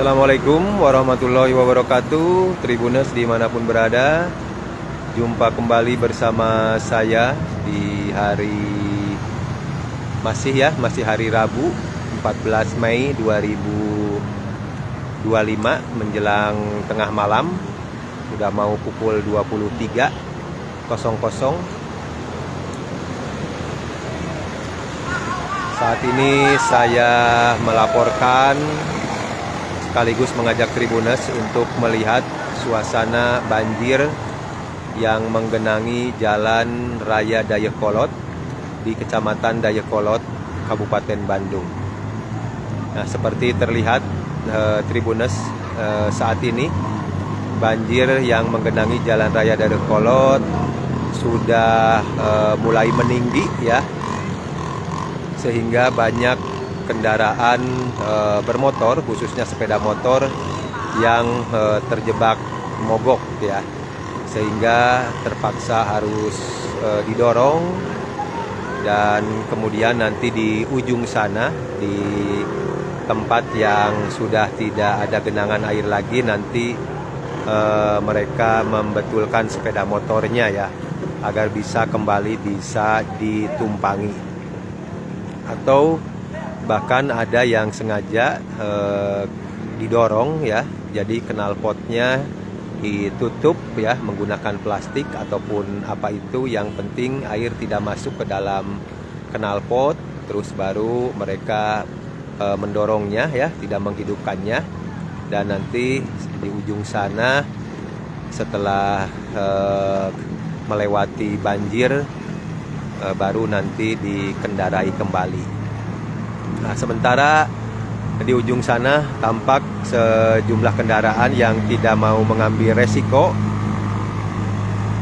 Assalamualaikum warahmatullahi wabarakatuh, Tribuners dimanapun berada. Jumpa kembali bersama saya di masih hari Rabu 14 Mei 2025 menjelang tengah malam. Sudah mau pukul 23.00. Saat ini saya melaporkan sekaligus mengajak Tribuners untuk melihat suasana banjir yang menggenangi Jalan Raya Dayakolot di Kecamatan Dayakolot, Kabupaten Bandung. Nah, seperti terlihat Tribuners, saat ini banjir yang menggenangi Jalan Raya Dayakolot sudah mulai meninggi ya, sehingga banyak kendaraan bermotor, khususnya sepeda motor yang terjebak mogok ya, sehingga terpaksa harus didorong, dan kemudian nanti di ujung sana, di tempat yang sudah tidak ada genangan air lagi, nanti mereka membetulkan sepeda motornya ya, agar bisa ditumpangi, atau bahkan ada yang sengaja didorong ya, jadi knalpotnya ditutup ya menggunakan plastik ataupun apa itu, yang penting air tidak masuk ke dalam knalpot, terus baru mereka mendorongnya ya, tidak menghidupkannya, dan nanti di ujung sana setelah melewati banjir baru nanti dikendarai kembali. Nah, sementara di ujung sana tampak sejumlah kendaraan yang tidak mau mengambil resiko,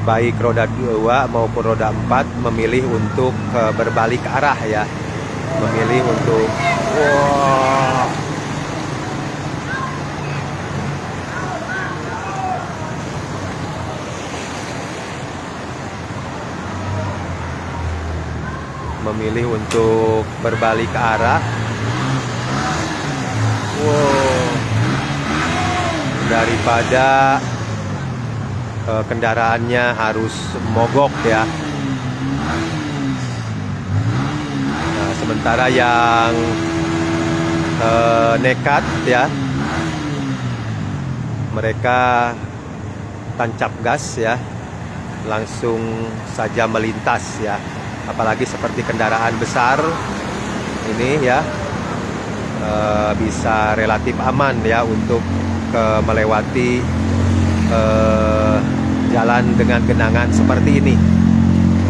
baik roda 2 maupun roda 4 memilih untuk berbalik arah ya, memilih untuk berbalik arah. Daripada kendaraannya harus mogok ya. Nah, sementara yang nekat ya, mereka tancap gas ya, langsung saja melintas ya. Apalagi seperti kendaraan besar ini ya, bisa relatif aman ya untuk melewati jalan dengan genangan seperti ini.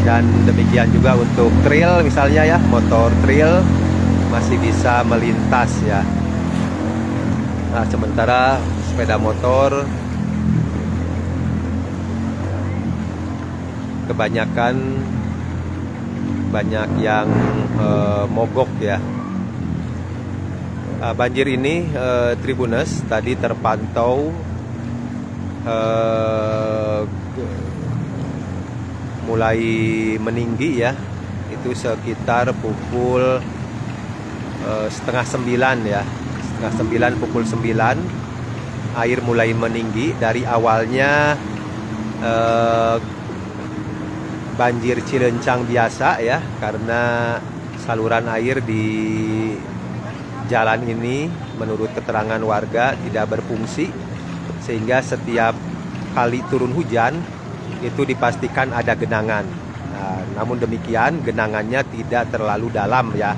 Dan demikian juga untuk trail misalnya ya, motor trail masih bisa melintas ya. Nah, sementara sepeda motor kebanyakan banyak yang mogok ya. Banjir ini Tribuners tadi terpantau mulai meninggi ya, itu sekitar pukul setengah 9 ya, pukul 9 air mulai meninggi. Dari awalnya banjir cilencang biasa ya, karena saluran air di jalan ini menurut keterangan warga tidak berfungsi, sehingga setiap kali turun hujan itu dipastikan ada genangan. Nah, namun demikian genangannya tidak terlalu dalam ya,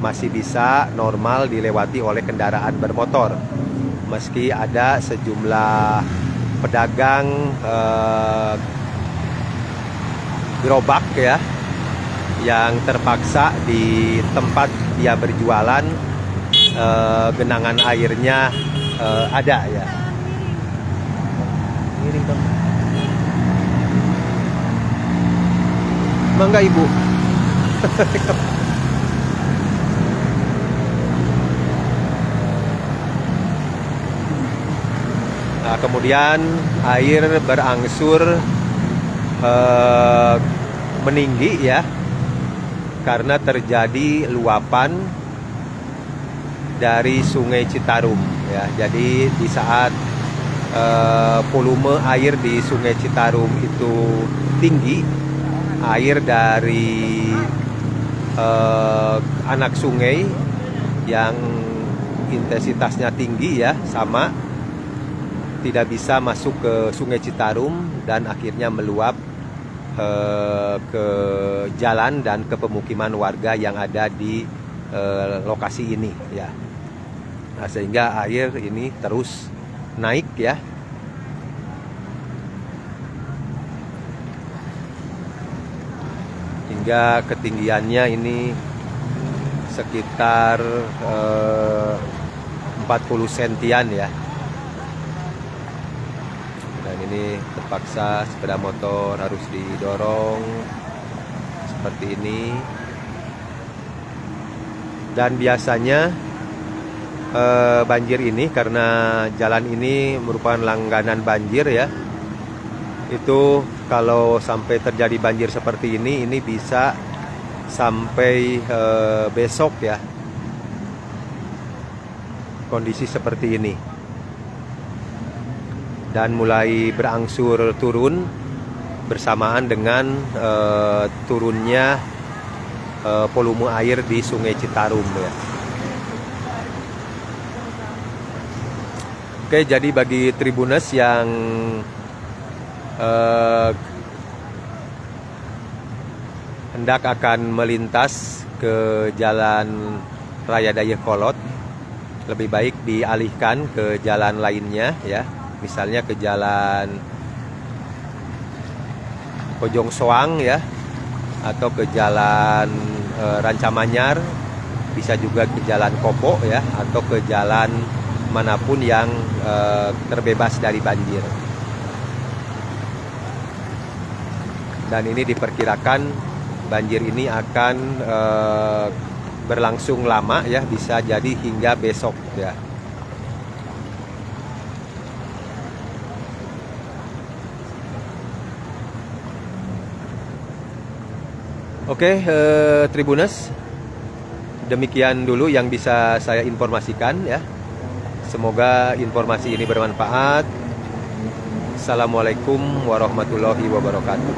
masih bisa normal dilewati oleh kendaraan bermotor, meski ada sejumlah pedagang gerobak ya, yang terpaksa di tempat dia berjualan genangan airnya ada ya. Ini Bang. Mangga Ibu. Nah, kemudian air berangsur meninggi ya, karena terjadi luapan dari Sungai Citarum. ya. Jadi di saat volume air di Sungai Citarum itu tinggi, air dari anak sungai yang intensitasnya tinggi ya, sama, tidak bisa masuk ke Sungai Citarum dan akhirnya meluap ke jalan dan ke pemukiman warga yang ada di lokasi ini ya. Nah, sehingga air ini terus naik ya. Hingga ketinggiannya ini sekitar 40 sentian ya. Dan ini terpaksa sepeda motor harus didorong seperti ini. Dan biasanya banjir ini, karena jalan ini merupakan langganan banjir ya, itu kalau sampai terjadi banjir seperti ini bisa sampai besok ya, kondisi seperti ini. Dan mulai berangsur turun bersamaan dengan turunnya volume air di Sungai Citarum ya. Oke, jadi bagi Tribuners yang hendak akan melintas ke Jalan Raya Dayakolot, lebih baik dialihkan ke jalan lainnya ya, misalnya ke Jalan Bojong Soang ya, atau ke Jalan Rancamanyar, bisa juga ke Jalan Kopo ya, atau ke jalan manapun yang terbebas dari banjir. Dan ini diperkirakan banjir ini akan berlangsung lama ya, bisa jadi hingga besok ya. Oke, Tribuners, demikian dulu yang bisa saya informasikan ya. Semoga informasi ini bermanfaat. Assalamualaikum warahmatullahi wabarakatuh.